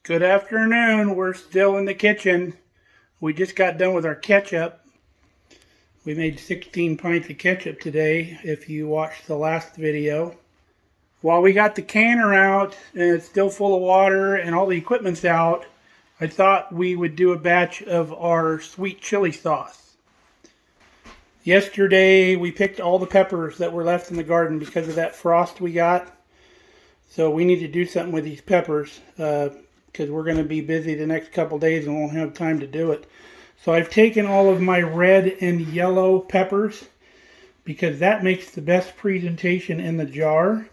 Good afternoon. We're still in the kitchen. We just got done with our ketchup. We made 16 pints of ketchup today, if you watched the last video. While we got the canner out, and it's still full of water, and all the equipment's out, I thought we would do a batch of our sweet chili sauce. Yesterday, we picked all the peppers that were left in the garden because of that frost we got. So we need to do something with these peppers, because we're going to be busy the next couple days and won't have time to do it. So I've taken all of my red and yellow peppers because that makes the best presentation in the jar,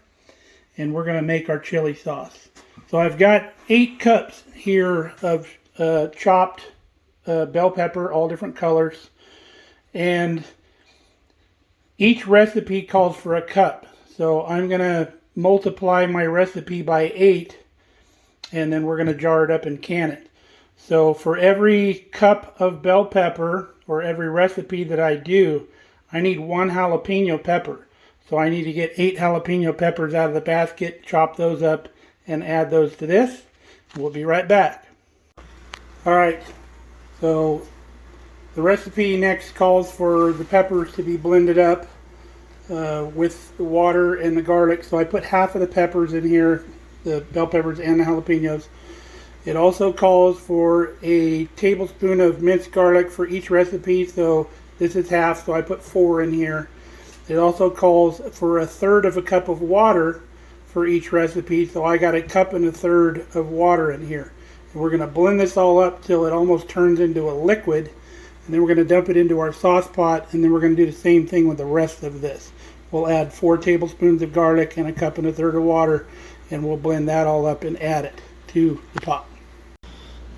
and we're going to make our chili sauce. So I've got 8 cups here of chopped bell pepper, all different colors, and each recipe calls for a cup. So I'm going to multiply my recipe by 8, and then we're going to jar it up and can it. So for every cup of bell pepper, or every recipe that I do, I need 1 jalapeno pepper. So I need to get 8 jalapeno peppers out of the basket, chop those up, and add those to this. We'll be right back. Alright, so the recipe next calls for the peppers to be blended up with the water and the garlic. So I put half of the peppers in here, the bell peppers and the jalapenos. It also calls for a tablespoon of minced garlic for each recipe, so this is half, so I put 4 in here. It also calls for 1/3 of a cup of water for each recipe, so I got 1 1/3 cups of water in here. And we're going to blend this all up till it almost turns into a liquid, and then we're going to dump it into our sauce pot, and then we're going to do the same thing with the rest of this. We'll add 4 tablespoons of garlic and 1 1/3 cups of water, and we'll blend that all up and add it to the pot.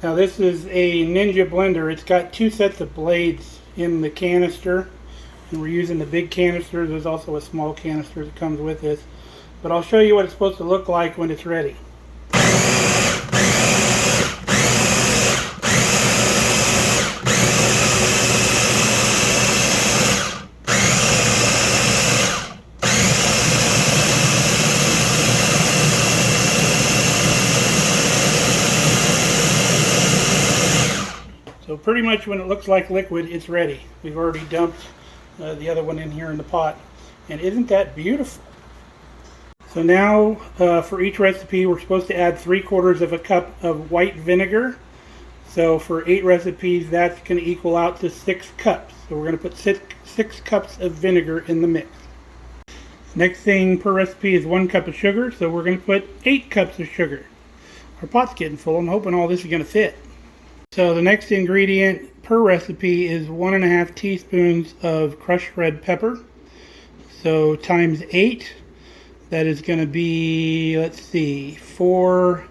Now this is a Ninja blender. It's got 2 sets of blades in the canister, and we're using the big canister. There's also a small canister that comes with this, but I'll show you what it's supposed to look like when it's ready. So pretty much when it looks like liquid, it's ready. We've already dumped the other one in here in the pot. And isn't that beautiful? So now for each recipe, we're supposed to add 3/4 cup of white vinegar. So for 8 recipes, that's going to equal out to 6 cups. So we're going to put 6 cups of vinegar in the mix. Next thing per recipe is 1 cup of sugar. So we're going to put 8 cups of sugar. Our pot's getting full. I'm hoping all this is going to fit. So the next ingredient per recipe is 1 1/2 teaspoons of crushed red pepper. So times 8, that is going to be, let's see, 4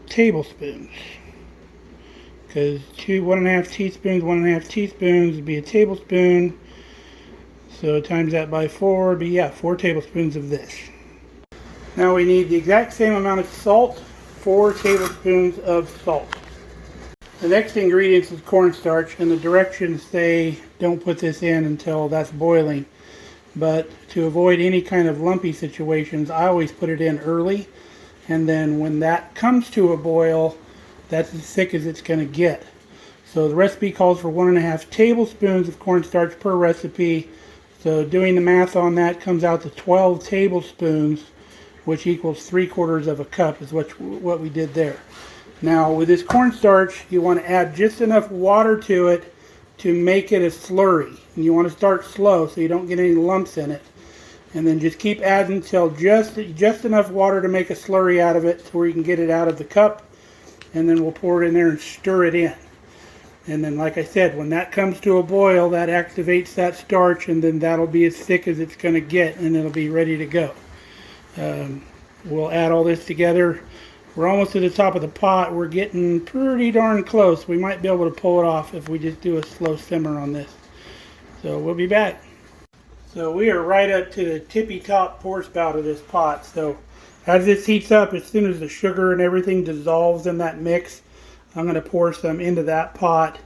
tablespoons. Because 1 1/2 teaspoons, 1 1/2 teaspoons would be a tablespoon. So times that by 4 would be, 4 tablespoons of this. Now we need the exact same amount of salt, 4 tablespoons of salt. The next ingredient is cornstarch, and the directions say don't put this in until that's boiling. But to avoid any kind of lumpy situations, I always put it in early, and then when that comes to a boil, that's as thick as it's going to get. So the recipe calls for 1 1/2 tablespoons of cornstarch per recipe. So doing the math on that comes out to 12 tablespoons, which equals 3/4 cup is what we did there. Now with this cornstarch, you want to add just enough water to it to make it a slurry. And you want to start slow so you don't get any lumps in it. And then just keep adding until just enough water to make a slurry out of it, so where you can get it out of the cup. And then we'll pour it in there and stir it in. And then, like I said, when that comes to a boil, that activates that starch, and then that'll be as thick as it's going to get, and it'll be ready to go. We'll add all this together. We're almost to the top of the pot. We're getting pretty darn close. We might be able to pull it off if we just do a slow simmer on this. So we'll be back. So we are right up to the tippy top pour spout of this pot. So as this heats up, as soon as the sugar and everything dissolves in that mix, I'm going to pour some into that pot,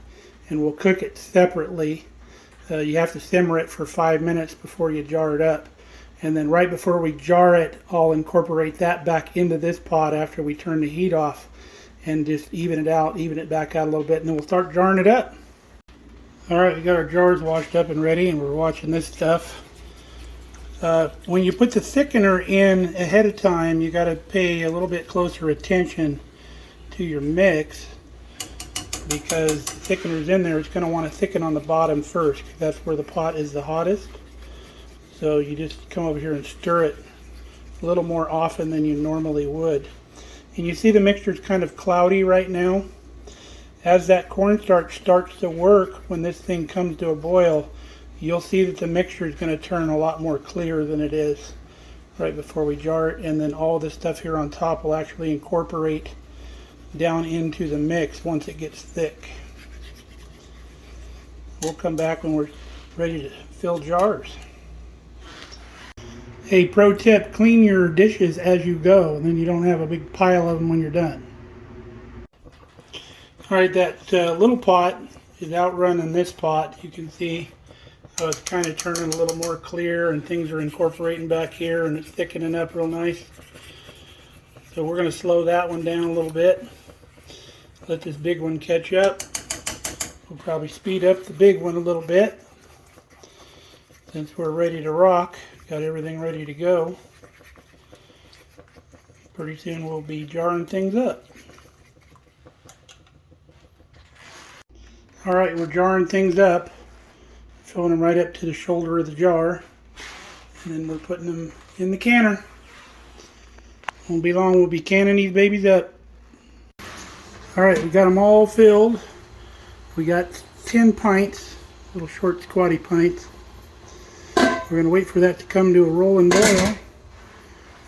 and we'll cook it separately. You have to simmer it for 5 minutes before you jar it up. And then right before we jar it, I'll incorporate that back into this pot after we turn the heat off and just even it back out a little bit, and then we'll start jarring it up. All right, we got our jars washed up and ready, and we're watching this stuff. When you put the thickener in ahead of time, you got to pay a little bit closer attention to your mix, because the thickener's in there. It's going to want to thicken on the bottom first, because that's where the pot is the hottest. So you just come over here and stir it a little more often than you normally would. And you see the mixture's kind of cloudy right now. As that cornstarch starts to work, when this thing comes to a boil, you'll see that the mixture is going to turn a lot more clear than it is right before we jar it. And then all this stuff here on top will actually incorporate down into the mix once it gets thick. We'll come back when we're ready to fill jars. Hey, pro tip, clean your dishes as you go, and then you don't have a big pile of them when you're done. Alright, that little pot is outrunning this pot. You can see how it's kind of turning a little more clear, and things are incorporating back here, and it's thickening up real nice. So we're going to slow that one down a little bit. Let this big one catch up. We'll probably speed up the big one a little bit. Since we're ready to rock, got everything ready to go. Pretty soon we'll be jarring things up. Alright, we're jarring things up. Filling them right up to the shoulder of the jar. And then we're putting them in the canner. Won't be long, we'll be canning these babies up. Alright, we got them all filled. We got 10 pints, little short squatty pints. We're going to wait for that to come to a rolling boil, and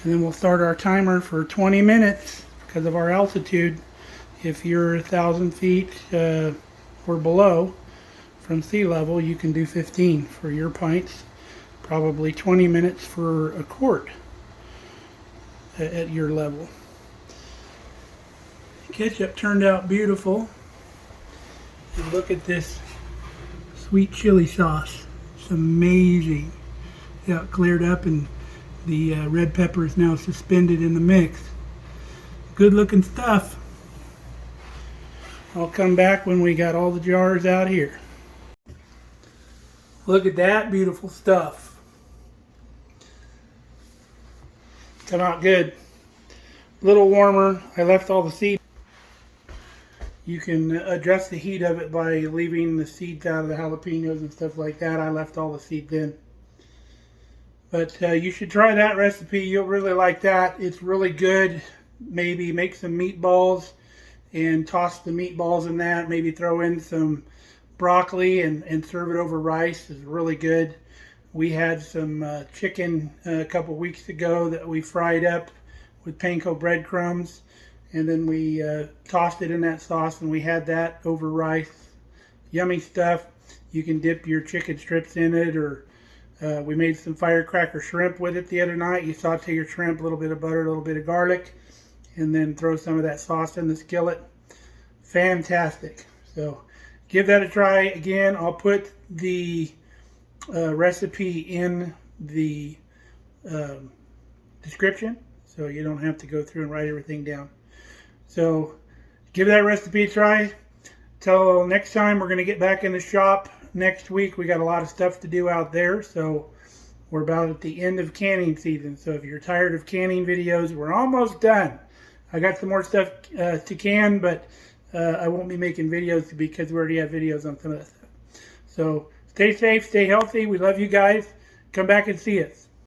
then we'll start our timer for 20 minutes because of our altitude. If you're 1,000 feet or below from sea level, you can do 15 for your pints, probably 20 minutes for a quart at your level. Ketchup turned out beautiful. And look at this sweet chili sauce. It's amazing. Yeah, it cleared up, and the red pepper is now suspended in the mix. Good looking stuff. I'll come back when we got all the jars out here. Look at that beautiful stuff. Come out good. A little warmer. I left all the seeds. You can adjust the heat of it by leaving the seeds out of the jalapenos and stuff like that. I left all the seeds in. But you should try that recipe. You'll really like that. It's really good. Maybe make some meatballs and toss the meatballs in that. Maybe throw in some broccoli and serve it over rice. It's really good. We had some chicken a couple weeks ago that we fried up with panko breadcrumbs. And then we tossed it in that sauce, and we had that over rice. Yummy stuff. You can dip your chicken strips in it, or we made some firecracker shrimp with it the other night. You saute your shrimp, a little bit of butter, a little bit of garlic, and then throw some of that sauce in the skillet. Fantastic. So give that a try. Again, I'll put the recipe in the description, so you don't have to go through and write everything down. So give that recipe a try. Till next time, we're going to get back in the shop next week. We got a lot of stuff to do out there, so we're about at the end of canning season. So if you're tired of canning videos, we're almost done. I got some more stuff to can, but I won't be making videos because we already have videos on some of that stuff. So stay safe, stay healthy. We love you guys. Come back and see us.